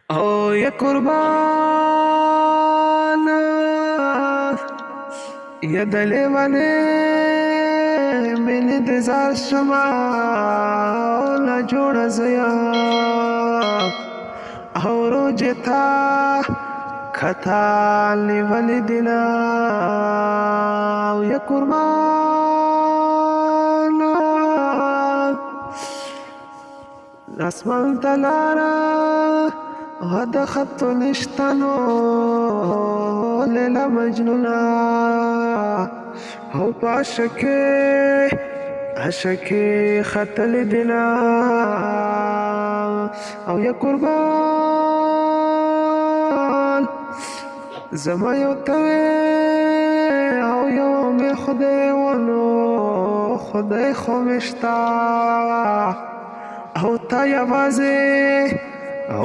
او یا قربان یا دلیوانه من انتظار شما لا جوړ زیا او روجتا خطا لیول دینا او یا قربان اسمان تلارا هذا خط نشتنو ليلة مجنونة هو عشقي خط لدنا او يا قربان زما يوتوي او يوم خدای ونو خدای خمشتا او تا یوازې او